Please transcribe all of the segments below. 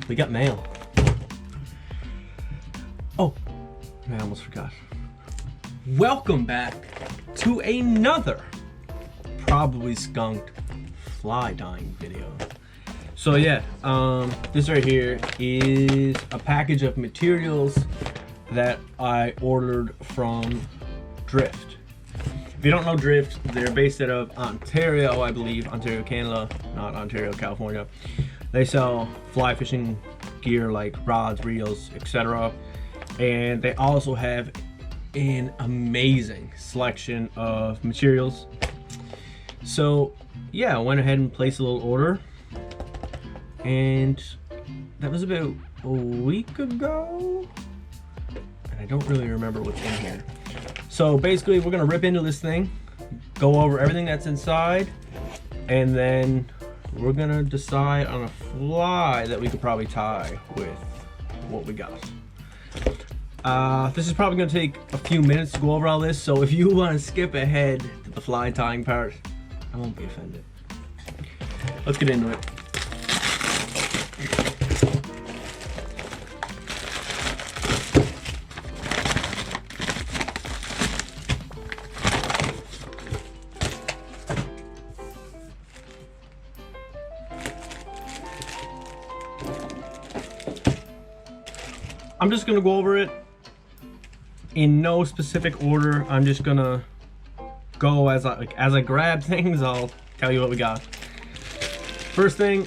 We got mail. Oh, I almost forgot. Welcome back to another probably skunked fly tying video. So yeah, this right here is a package of materials that I ordered from Drift. If you don't know Drift, they're based out of Ontario, I believe, Ontario, Canada, not Ontario, California. They sell fly fishing gear like rods, reels, etc. And they also have an amazing selection of materials. So yeah, I went ahead and placed a little order, and that was about a week ago, and I don't really remember what's in here. So basically we're gonna rip into this thing, go over everything that's inside, and then we're gonna decide on a fly that we could probably tie with what we got. This is probably gonna take a few minutes to go over all this, so if you want to skip ahead to the fly tying part, I won't be offended. Let's get into it. I'm just gonna go over it in no specific order. I'm just gonna go as I grab things. I'll tell you what we got. First thing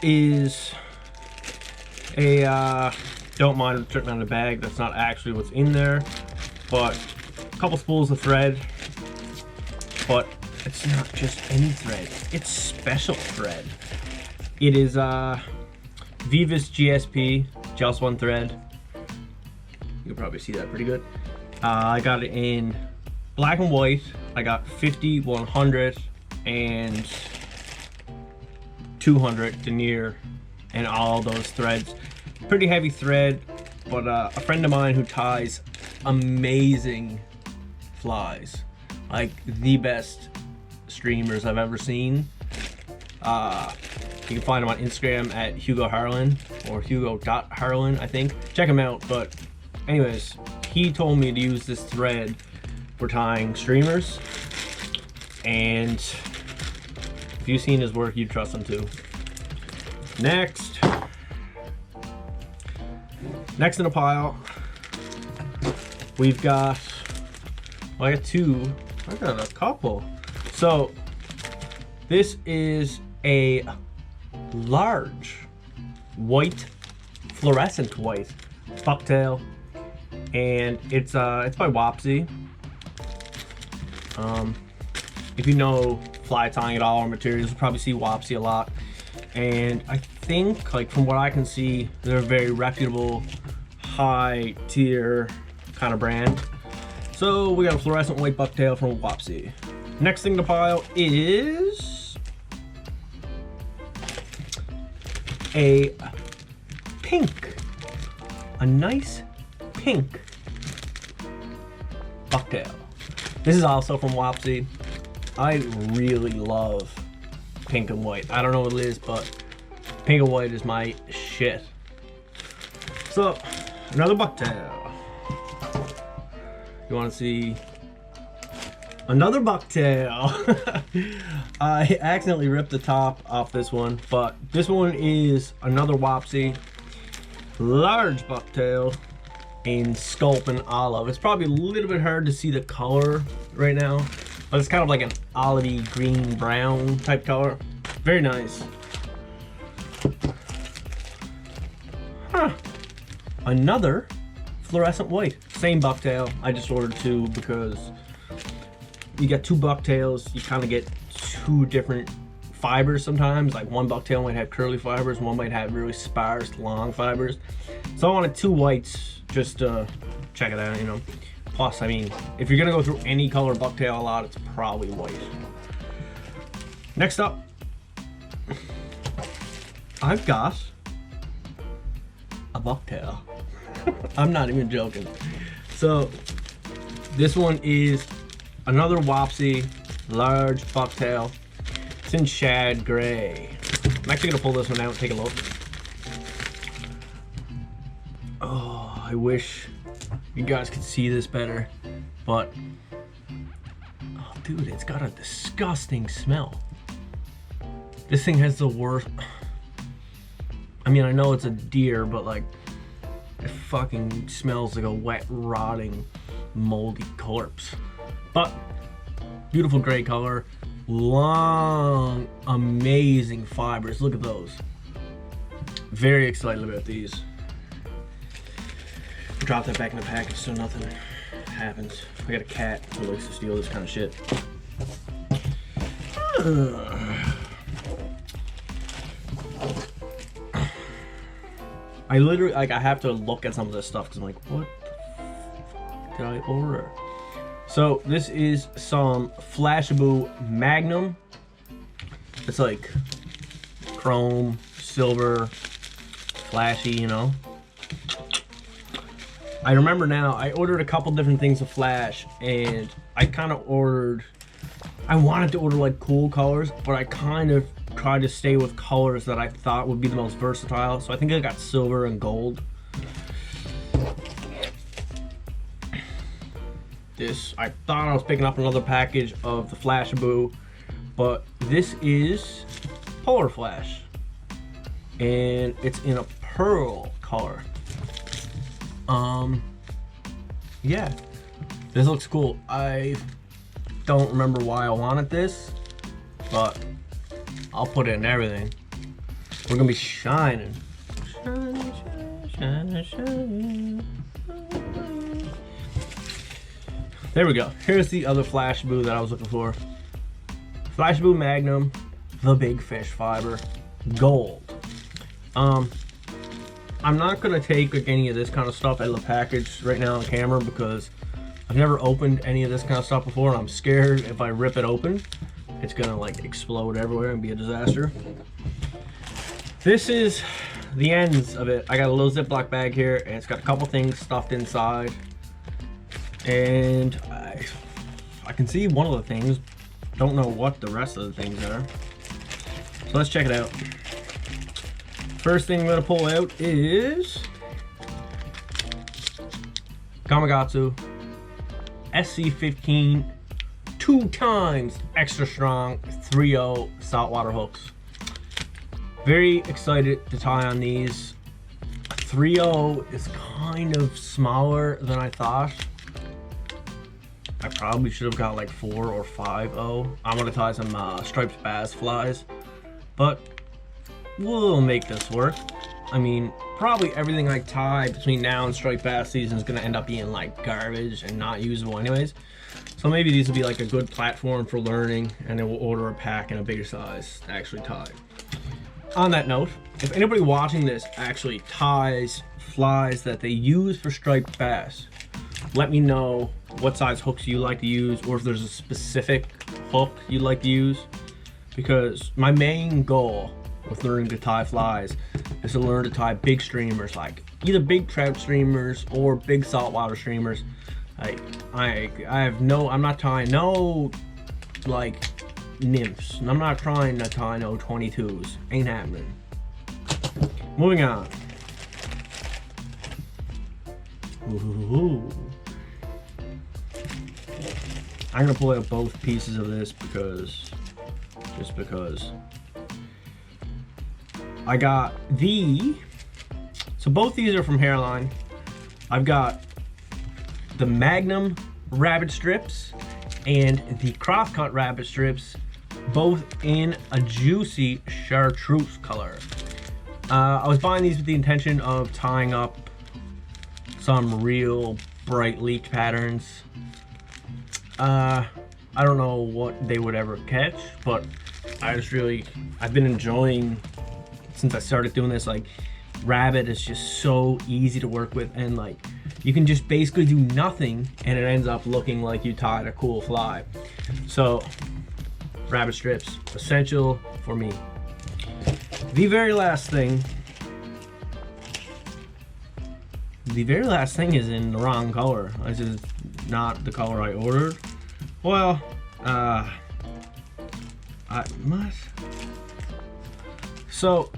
is a don't mind the tripping on the bag. That's not actually what's in there, but a couple spools of thread. But it's not just any thread. It's special thread. It is BIGGG GSP Gel Spun thread. You can probably see that pretty good. I got it in black and white. I got 50, 100, and 200 denier, and all those threads. Pretty heavy thread, but a friend of mine who ties amazing flies, like the best streamers I've ever seen. You can find him on Instagram at Hugo Harlan, or Hugo.Harlan, I think. Check him out. But anyways, he told me to use this thread for tying streamers, and if you've seen his work, you'd trust him too. Next in the pile, we've got, well, I got a couple. So this is a large white, fluorescent white bucktail, and it's by Wapsi. If you know fly tying at all or materials, you'll probably see Wapsi a lot. And I think, like, from what I can see, they're a very reputable, high tier kind of brand. So we got a fluorescent white bucktail from Wapsi. Next thing in the pile is a nice pink bucktail. This is also from Wapsi. I really love pink and white. I don't know what it is, but pink and white is my shit. So, another bucktail. You want to see another bucktail? I accidentally ripped the top off this one, but this one is another Wapsi large bucktail in Sculpin Olive. It's probably a little bit hard to see the color right now, but it's kind of like an olivey green brown type color. Very nice. Another fluorescent white, same bucktail. I just ordered two because you get two bucktails, you kind of get two different fibers sometimes. Like one bucktail might have curly fibers, one might have really sparse long fibers. So I wanted two whites just to check it out, you know. Plus, I mean, if you're gonna go through any color bucktail a lot, it's probably white. Next up, I've got a bucktail. I'm not even joking. So this one is another Wapsi large bucktail. It's in shad gray. I'm actually gonna pull this one out and take a look. I wish you guys could see this better, but oh, dude, it's got a disgusting smell. This thing has the worst. I mean, I know it's a deer, but like, it fucking smells like a wet, rotting, moldy corpse. But beautiful gray color, long, amazing fibers. Look at those. Very excited about these. Drop that back in the package so nothing happens. I got a cat who likes to steal this kind of shit. I literally, like, I have to look at some of this stuff because I'm like, what the fuck did I order? So this is some Flashabou Magnum. It's like chrome, silver, flashy, you know. I remember now, I ordered a couple different things of Flash, and I kind of ordered, I wanted to order like cool colors, but I kind of tried to stay with colors that I thought would be the most versatile. So I think I got silver and gold. This, I thought I was picking up another package of the Flashabou, but this is Polar Flash, and it's in a pearl color. Yeah, this looks cool. I don't remember why I wanted this, but I'll put it in everything. We're gonna be shining. Shining, shining, shining, shining. There we go. Here's the other Flashabou that I was looking for. Flashabou Magnum, the big fish fiber, gold. I'm not gonna take like any of this kind of stuff out of the package right now on camera because I've never opened any of this kind of stuff before, and I'm scared if I rip it open, it's gonna like explode everywhere and be a disaster. This is the ends of it. I got a little Ziploc bag here, and it's got a couple things stuffed inside, and I can see one of the things. Don't know what the rest of the things are. So let's check it out. First thing I'm gonna pull out is Gamakatsu SC15 2 times extra strong 3/0 saltwater hooks. Very excited to tie on these. 3/0 is kind of smaller than I thought. I probably should have got like 4 or 5/0. I'm gonna tie some striped bass flies, but we'll make this work. I mean, probably everything I tie between now and striped bass season is gonna end up being like garbage and not usable anyways. So maybe these will be like a good platform for learning, and then we'll order a pack in a bigger size to actually tie. On that note, if anybody watching this actually ties flies that they use for striped bass, let me know what size hooks you like to use, or if there's a specific hook you'd like to use, because my main goal with learning to tie flies is to learn to tie big streamers, like either big trout streamers or big saltwater streamers. I have no, I'm not tying no like nymphs, and I'm not trying to tie no 22s. Ain't happening. Moving on. Ooh. I'm gonna pull out both pieces of this just because I got so both these are from Hairline. I've got the Magnum rabbit strips and the crosscut rabbit strips, both in a juicy chartreuse color. I was buying these with the intention of tying up some real bright leech patterns. I don't know what they would ever catch, but I've been enjoying, since I started doing this, like rabbit is just so easy to work with, and like you can just basically do nothing and it ends up looking like you tied a cool fly. So rabbit strips, essential for me. The very last thing is in the wrong color. This is not the color I ordered. Well, so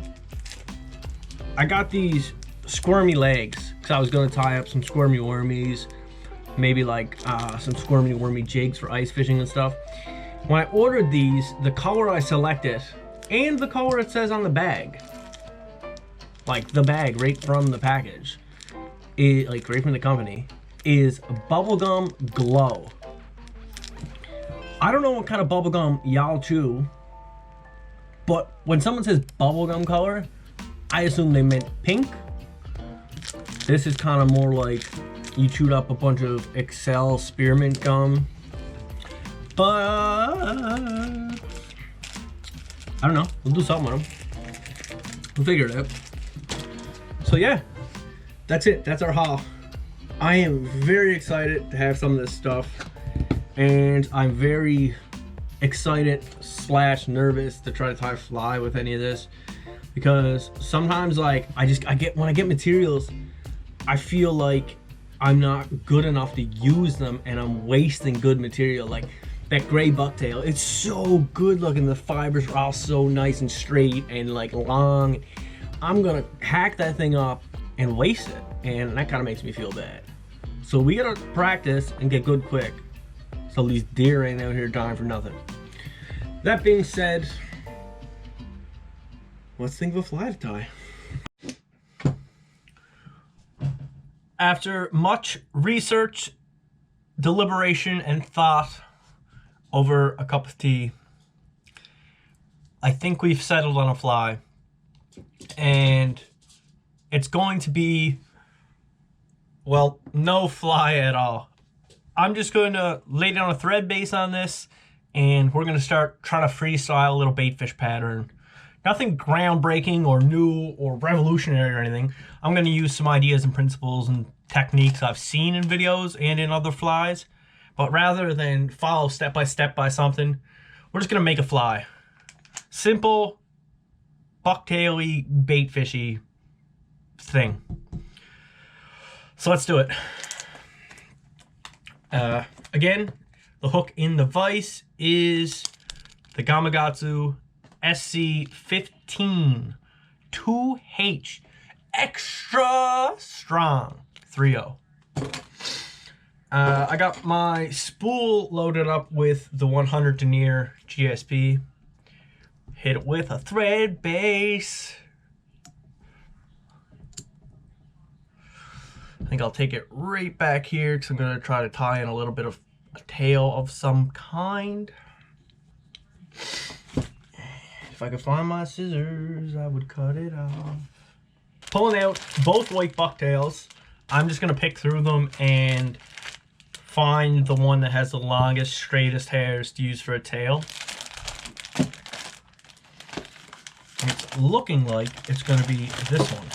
I got these squirmy legs because I was gonna tie up some squirmy wormies, maybe like some squirmy wormy jigs for ice fishing and stuff. When I ordered these, the color I selected and the color it says on the bag, like the bag right from the package, like right from the company, is bubblegum glow. I don't know what kind of bubblegum y'all chew, but when someone says bubblegum color, I assume they meant pink. This is kind of more like you chewed up a bunch of Excel spearmint gum. But I don't know. We'll do something with them. We'll figure it out. So yeah, that's it. That's our haul. I am very excited to have some of this stuff, and I'm very excited / nervous to try to tie fly with any of this, because sometimes like when I get materials, I feel like I'm not good enough to use them and I'm wasting good material. Like that gray bucktail, it's so good looking. The fibers are all so nice and straight and like long. I'm gonna hack that thing up and waste it, and that kind of makes me feel bad. So we gotta practice and get good quick, so these deer ain't out here dying for nothing. That being said, let's think of a fly to tie. After much research, deliberation, and thought over a cup of tea, I think we've settled on a fly. And it's going to be, well, no fly at all. I'm just going to lay down a thread base on this, and we're going to start trying to freestyle a little baitfish pattern. Nothing groundbreaking or new or revolutionary or anything. I'm going to use some ideas and principles and techniques I've seen in videos and in other flies. But rather than follow step by step by something, we're just going to make a fly. Simple, bucktaily, baitfishy thing. So let's do it. Again, the hook in the vise is the Gamakatsu SC15 2H extra strong 3.0. I got my spool loaded up with the 100 denier GSP. Hit it with a thread base. I think I'll take it right back here because I'm going to try to tie in a little bit of a tail of some kind. If I could find my scissors, I would cut it off. Pulling out both white bucktails, I'm just going to pick through them and find the one that has the longest, straightest hairs to use for a tail. It's looking like it's going to be this one.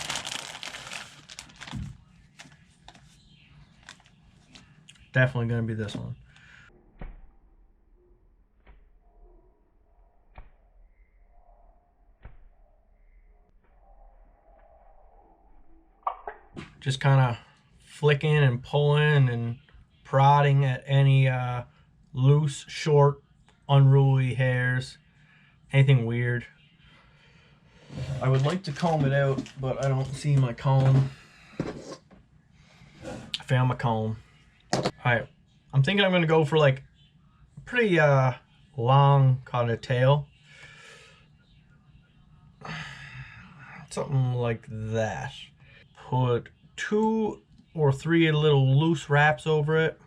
Definitely going to be this one. Just kind of flicking and pulling and prodding at any loose, short, unruly hairs. Anything weird. I would like to comb it out, but I don't see my comb. I found my comb. Alright, I'm thinking I'm going to go for like a pretty long kind of tail. Something like that. Put 2 or 3 little loose wraps over it.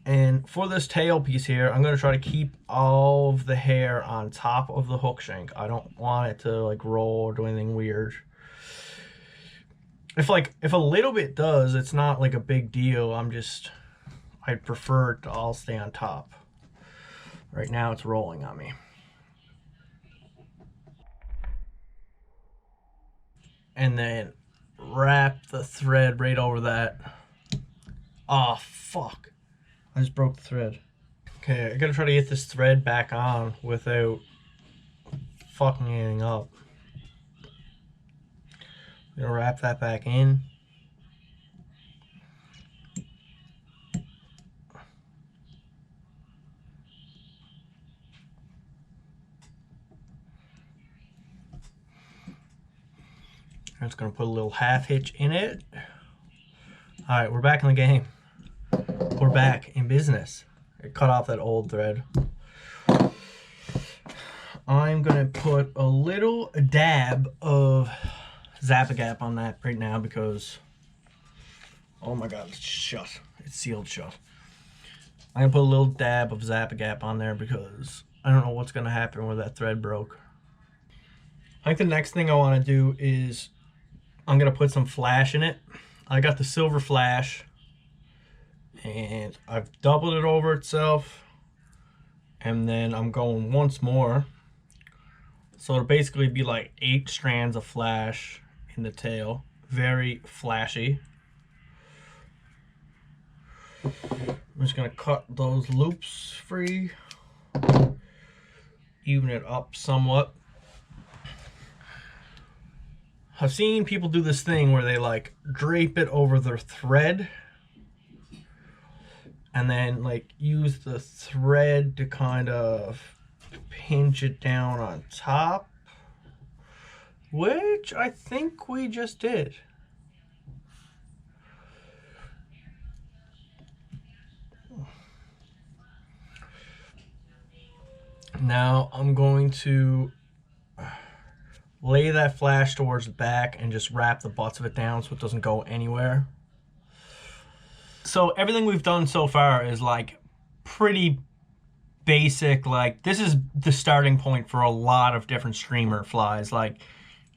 And for this tail piece here, I'm going to try to keep all of the hair on top of the hook shank. I don't want it to like roll or do anything weird. If a little bit does, it's not like a big deal. I'd prefer it to all stay on top. Right now it's rolling on me. And then wrap the thread right over that. Oh, fuck. I just broke the thread. Okay, I gotta try to get this thread back on without fucking anything up. I'm gonna wrap that back in. I'm just gonna put a little half hitch in it. Alright, we're back in the game. We're back in business. I cut off that old thread. I'm gonna put a little dab of Zap-A-Gap on that right now because, oh my god, it's shut. It's sealed shut. I'm gonna put a little dab of Zap-A-Gap on there because I don't know what's gonna happen where that thread broke. I think the next thing I want to do is I'm gonna put some flash in it. I got the silver flash and I've doubled it over itself, and then I'm going once more. So it'll basically be like 8 strands of flash in the tail. Very flashy. I'm just gonna cut those loops free, even it up somewhat. I've seen people do this thing where they like drape it over their thread and then like use the thread to kind of pinch it down on top, which I think we just did. Now I'm going to lay that flash towards the back and just wrap the butts of it down so it doesn't go anywhere. So everything we've done so far is like pretty basic. Like this is the starting point for a lot of different streamer flies. Like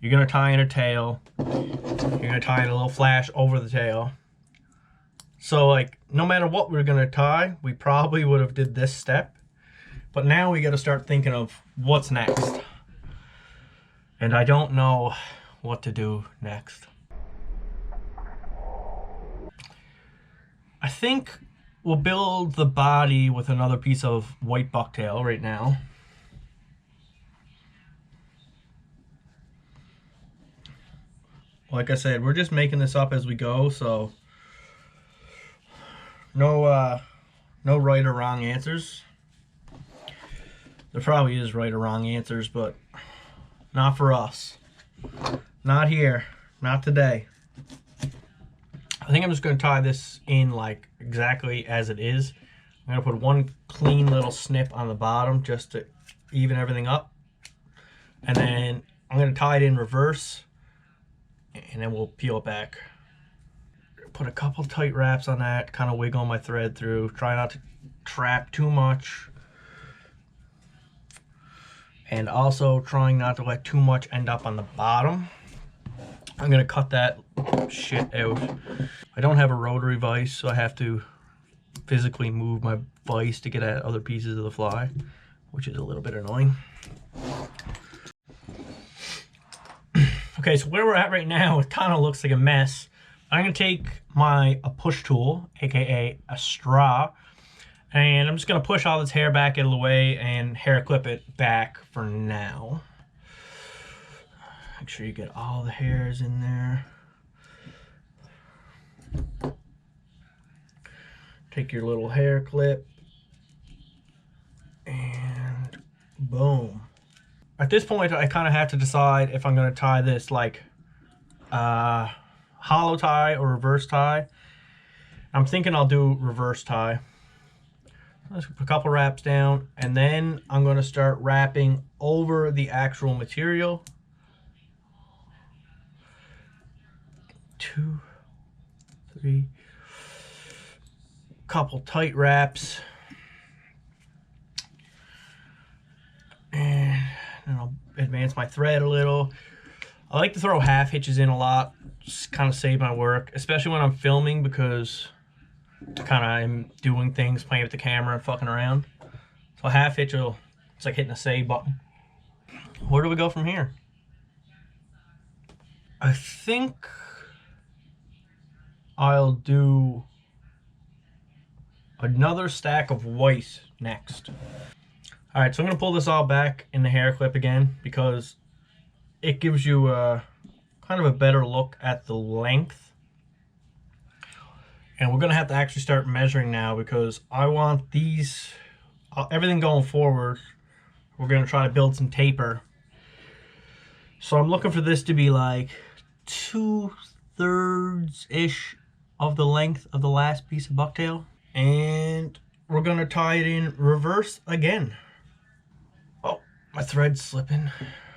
you're gonna tie in a tail, you're gonna tie in a little flash over the tail. So like no matter what we're gonna tie, we probably would have did this step. But now we gotta start thinking of what's next. And I don't know what to do next. I think we'll build the body with another piece of white bucktail right now. Like I said, we're just making this up as we go, so no right or wrong answers. There probably is right or wrong answers, but not for us. Not here. Not today. I think I'm just going to tie this in like exactly as it is. I'm going to put one clean little snip on the bottom just to even everything up. And then I'm going to tie it in reverse. And then we'll peel it back. Put a couple tight wraps on that. Kind of wiggle my thread through. Try not to trap too much. And also trying not to let too much end up on the bottom. I'm gonna cut that shit out. I don't have a rotary vise, so I have to physically move my vise to get at other pieces of the fly, which is a little bit annoying. Okay, so where we're at right now, it kind of looks like a mess. I'm gonna take a push tool, aka a straw, and I'm just gonna push all this hair back out of the way and hair clip it back for now. Make sure you get all the hairs in there. Take your little hair clip and boom. At this point, I kind of have to decide if I'm gonna tie this like hollow tie or reverse tie. I'm thinking I'll do reverse tie. Let's put a couple wraps down, and then I'm going to start wrapping over the actual material. 2, 3, couple tight wraps, and then I'll advance my thread a little. I like to throw half hitches in a lot, just kind of save my work, especially when I'm filming, because kind of I'm doing things, playing with the camera and fucking around. So a half hitch it's like hitting a save button. Where do we go from here? I think I'll do another stack of white next. All right, so I'm gonna pull this all back in the hair clip again because it gives you kind of a better look at the length. And we're gonna have to actually start measuring now because I want these, everything going forward, we're gonna try to build some taper. So I'm looking for this to be like 2/3-ish of the length of the last piece of bucktail. And we're gonna tie it in reverse again. Oh, my thread's slipping.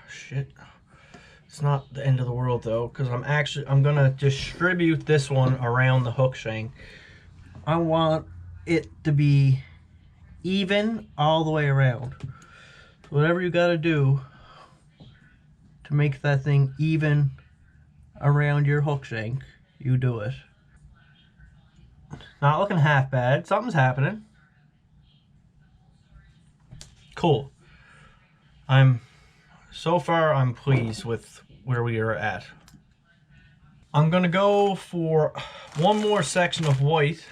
Shit. It's not the end of the world though, because I'm gonna distribute this one around the hook shank. I want it to be even all the way around. Whatever you gotta do to make that thing even around your hook shank, you do it. Not looking half bad. Something's happening. Cool. So far I'm pleased with where we are at. I'm gonna go for one more section of white,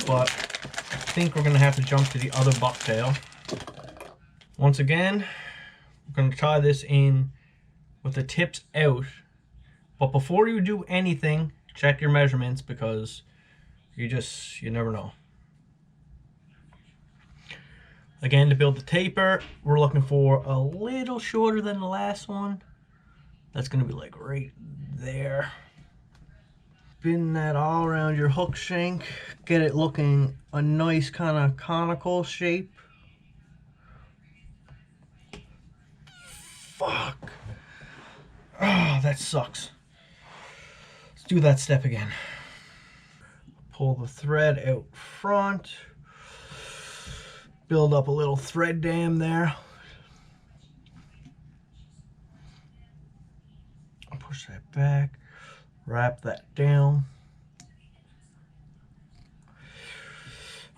but I think we're gonna have to jump to the other bucktail. Once again, we're gonna tie this in with the tips out. But before you do anything, check your measurements, because you never know. Again, to build the taper, we're looking for a little shorter than the last one. That's gonna be like right there. Spin that all around your hook shank. Get it looking a nice kind of conical shape. Fuck. Oh, that sucks. Let's do that step again. Pull the thread out front. Build up a little thread dam there. Push that back. Wrap that down.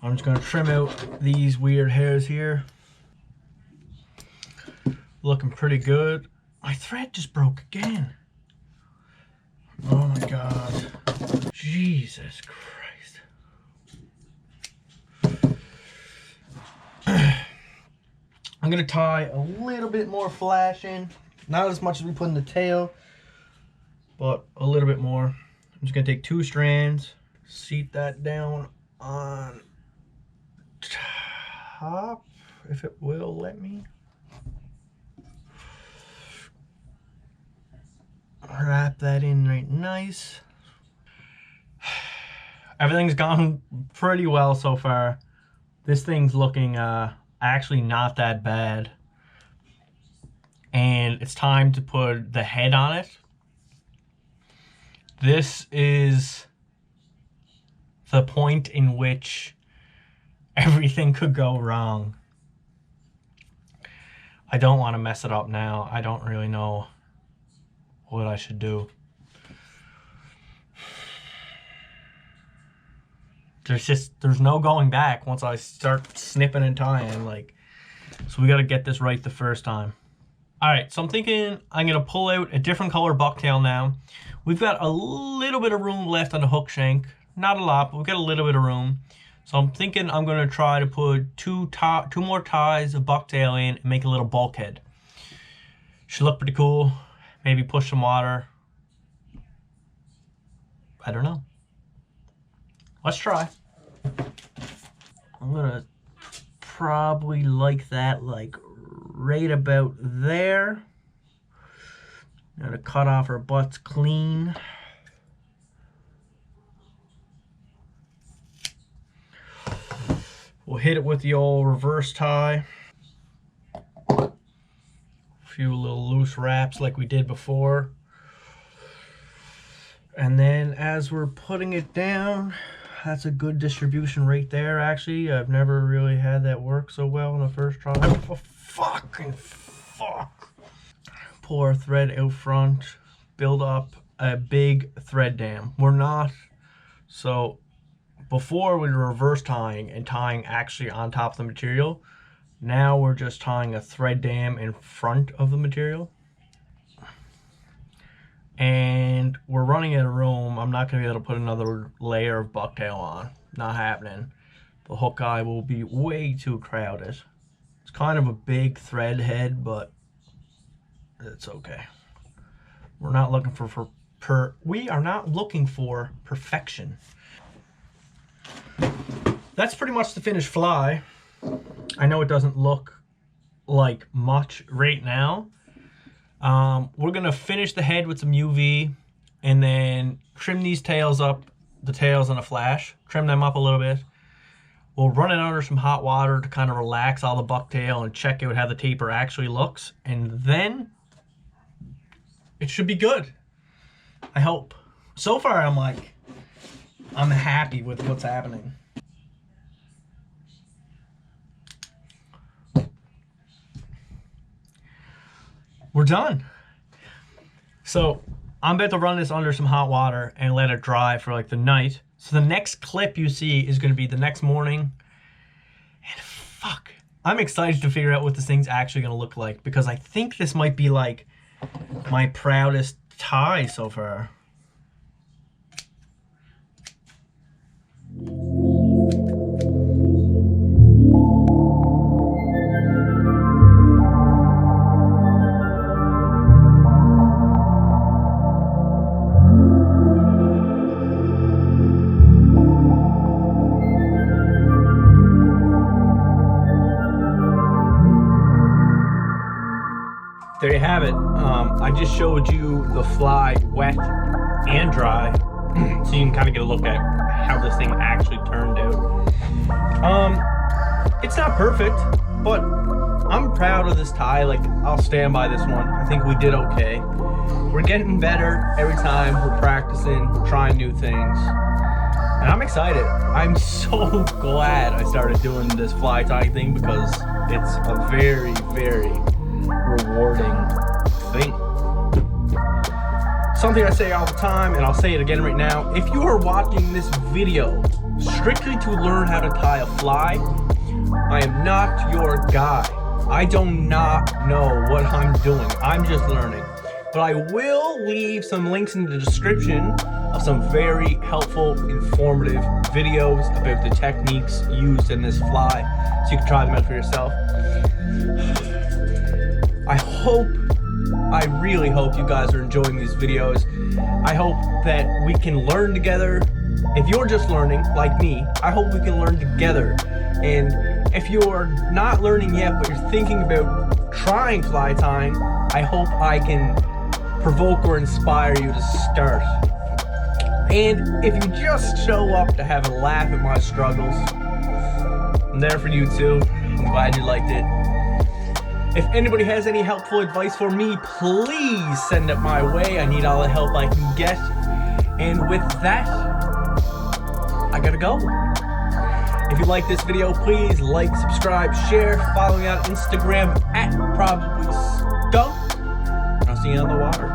I'm just gonna trim out these weird hairs here. Looking pretty good. My thread just broke again. Oh my God. Jesus Christ. I'm gonna tie a little bit more flash in. Not as much as we put in the tail, but a little bit more. I'm just gonna take 2 strands, seat that down on top, if it will let me. Wrap that in right nice. Everything's gone pretty well so far. This thing's looking actually not that bad. And it's time to put the head on it. This is the point in which everything could go wrong. I don't want to mess it up now. I don't really know what I should do. There's no going back once I start snipping and tying, like, so we got to get this right the first time. All right, so I'm thinking I'm gonna pull out a different color bucktail now. We've got a little bit of room left on the hook shank, not a lot, but we've got a little bit of room. So I'm thinking I'm gonna try to put two more ties of bucktail in and make a little bulkhead. Should look pretty cool. Maybe push some water. I don't know. Let's try. I'm gonna probably like that, like right about there. I'm gonna cut off our butts clean. We'll hit it with the old reverse tie. A few little loose wraps like we did before. And then as we're putting it down, that's a good distribution right there, actually. I've never really had that work so well in the first try. Oh, fucking fuck. Pull our thread out front, build up a big thread dam. We're not, so before we were reverse tying and tying actually on top of the material. Now we're just tying a thread dam in front of the material. And we're running out of room. I'm not gonna be able to put another layer of bucktail on. Not happening. The hook eye will be way too crowded. It's kind of a big thread head, but it's okay. We're not looking we are not looking for perfection. That's pretty much the finished fly. I know it doesn't look like much right now. We're gonna finish the head with some UV, and then trim these tails up, the tails on a flash, trim them up a little bit. We'll run it under some hot water to kind of relax all the bucktail and check out how the taper actually looks. And then it should be good. I hope. So far, I'm happy with what's happening. We're done. So I'm about to run this under some hot water and let it dry for like the night. So the next clip you see is going to be the next morning. And fuck, I'm excited to figure out what this thing's actually going to look like, because I think this might be like my proudest tie so far. There you have it. I just showed you the fly wet and dry, so you can kind of get a look at how this thing actually turned out. It's not perfect, but I'm proud of this tie. Like, I'll stand by this one. I think we did okay. We're getting better every time. We're practicing, we're trying new things, and I'm excited. I'm so glad I started doing this fly tying thing, because it's a very, very rewarding thing. Something I say all the time, and I'll say it again right now. If you are watching this video strictly to learn how to tie a fly, I am not your guy. I do not know what I'm doing. I'm just learning. But I will leave some links in the description of some very helpful, informative videos about the techniques used in this fly, so you can try them out for yourself. I really hope you guys are enjoying these videos. I hope that we can learn together. If you're just learning, like me, I hope we can learn together. And if you're not learning yet, but you're thinking about trying fly tying, I hope I can provoke or inspire you to start. And if you just show up to have a laugh at my struggles, I'm there for you too. I'm glad you liked it. If anybody has any helpful advice for me, please send it my way. I need all the help I can get. And with that, I gotta go. If you like this video, please like, subscribe, share, follow me on Instagram @ProbablySkunk. I'll see you on the water.